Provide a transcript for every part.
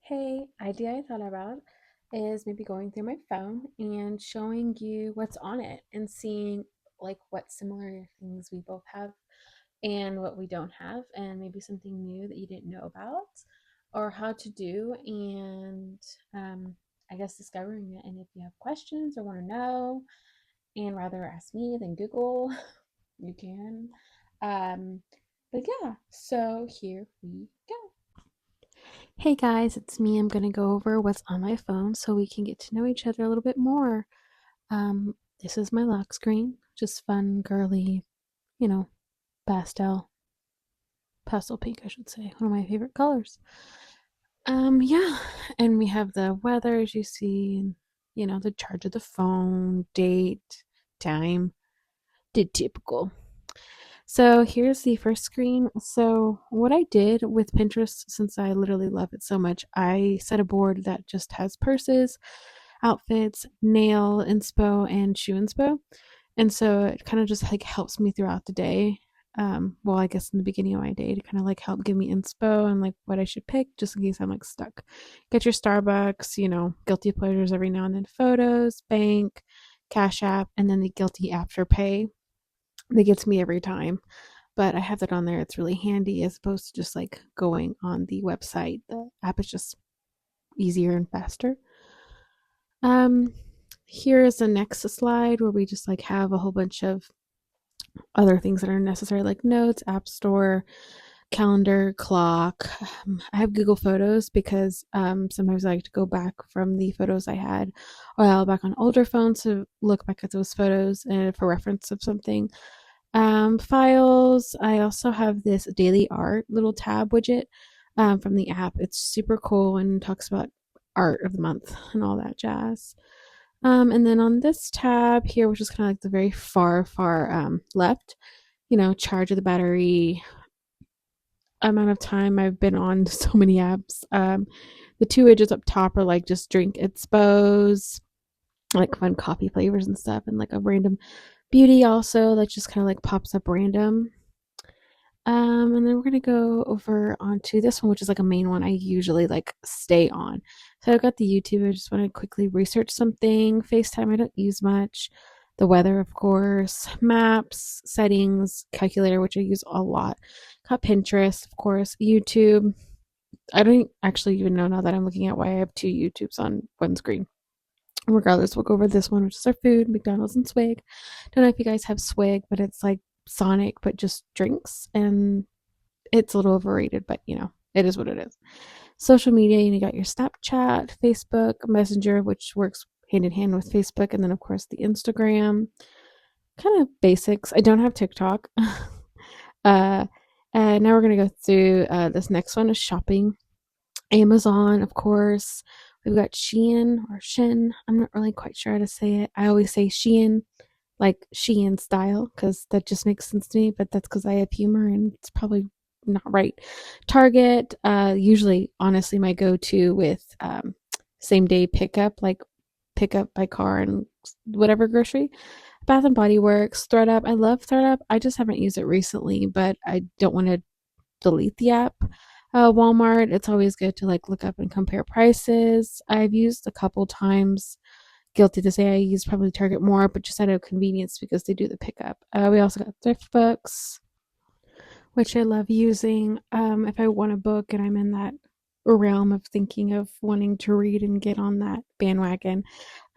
Hey, idea I thought about is maybe going through my phone and showing you what's on it and seeing like what similar things we both have and what we don't have, and maybe something new that you didn't know about or how to do, and I guess discovering it. And if you have questions or want to know and rather ask me than Google, you can. Um, but yeah, so here we go. Hey guys, it's me. I'm going to go over what's on my phone so we can get to know each other a little bit more. This is my lock screen, just fun, girly, you know, pastel, pastel pink, I should say, one of my favorite colors. Yeah, and we have the weather as you see, and the charge of the phone, date, time, the typical. So here's the first screen. So what I did with Pinterest, since I literally love it so much, I set a board that just has purses, outfits, nail inspo, and shoe inspo. And so it kind of just like helps me throughout the day. Well, I guess in the beginning of my day to kind of like help give me inspo and like what I should pick just in case I'm like stuck. Get your Starbucks, guilty pleasures every now and then, photos, bank, Cash App, and then the guilty afterpay that gets me every time. But I have that on there. It's really handy as opposed to just like going on the website. The app is just easier and faster. Um, Here is the next slide where we just like have a whole bunch of other things that are necessary, like notes, app store, calendar, clock. I have Google Photos because sometimes I like to go back from the photos I had a while back on older phones to look back at those photos and for reference of something. Files. I also have this daily art little tab widget from the app. It's super cool and talks about art of the month and all that jazz. And then on this tab here, which is kind of like the very far left, charge of the battery, amount of time I've been on so many apps. The two widgets up top are like just drink expos, like fun coffee flavors and stuff, and like a random beauty also that just kind of like pops up random. And then we're gonna go over onto this one, which is like a main one I usually like stay on. So I've got the YouTube. I just want to quickly research something. FaceTime I don't use much. The weather, of course. Maps, settings, calculator, which I use a lot. Got Pinterest, of course. YouTube. I don't actually even know now that I'm looking at why I have two YouTubes on one screen. Regardless, we'll go over this one, which is our food, McDonald's and Swig. Don't know if you guys have Swig, but it's like Sonic, but just drinks, and it's a little overrated, but it is what it is. Social media, you got your Snapchat, Facebook, Messenger, which works hand in hand with Facebook, and then of course the Instagram. Kind of basics. I don't have TikTok. uh, and now we're gonna go through this next one is shopping. Amazon, of course. We've got Shein or Shin. I'm not really quite sure how to say it. I always say Shein, like Shein style, because that just makes sense to me, but that's because I have humor and it's probably not right. Target, usually, honestly, my go to with same day pickup, like pick up by car and whatever grocery. Bath and Body Works, ThredUp. I love ThredUp. I just haven't used it recently, but I don't want to delete the app. Walmart, it's always good to like look up and compare prices. I've used a couple times. Guilty to say I use probably Target more, but just out of convenience because they do the pickup. We also got thrift books, which I love using. If I want a book and I'm in that realm of thinking of wanting to read and get on that bandwagon,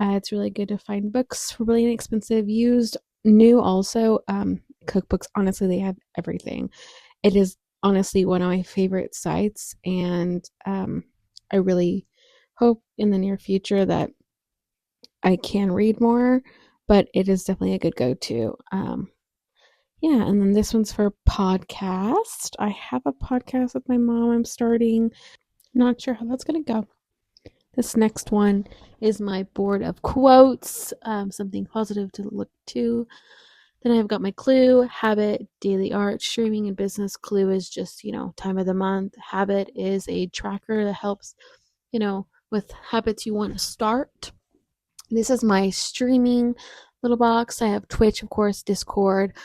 it's really good to find books for really inexpensive, used, new also. Cookbooks, honestly, they have everything. It is honestly one of my favorite sites, and I really hope in the near future that I can read more, but it is definitely a good go-to. Yeah, and then this one's for podcast. I have a podcast with my mom I'm starting. Not sure how that's gonna go. This next one is my board of quotes, something positive to look to. Then I've got my Clue, Habit, Daily Art, Streaming, and Business. Clue is just, time of the month. Habit is a tracker that helps, with habits you want to start. This is my streaming little box. I have Twitch, of course, Discord,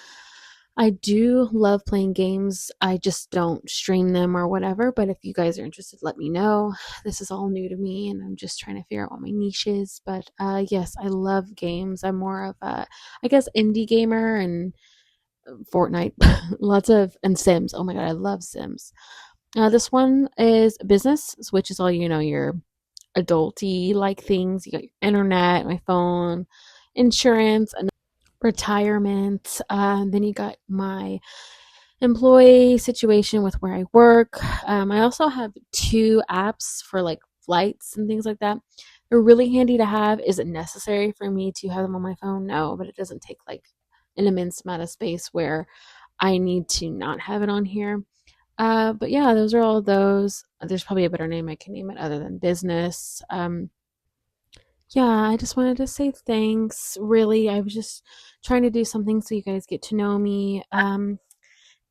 I do love playing games. I just don't stream them or whatever. But if you guys are interested, let me know. This is all new to me and I'm just trying to figure out what my niche is. But yes, I love games. I'm more of a, I guess, indie gamer and Fortnite, lots of, and Sims. Oh my God, I love Sims. This one is business, which is all, your adulty like things. You got your internet, my phone, insurance, and retirement. Then you got my employee situation with where I work. I also have two apps for like flights and things like that. They're really handy to have. Is it necessary for me to have them on my phone? No, but it doesn't take like an immense amount of space where I need to not have it on here. But yeah, those are all of those. There's probably a better name I can name it other than business. Yeah, I just wanted to say thanks. Really, I was just trying to do something so you guys get to know me.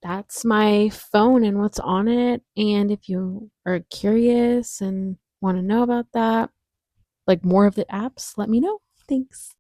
That's my phone and what's on it. And if you are curious and want to know about that, like more of the apps, let me know. Thanks.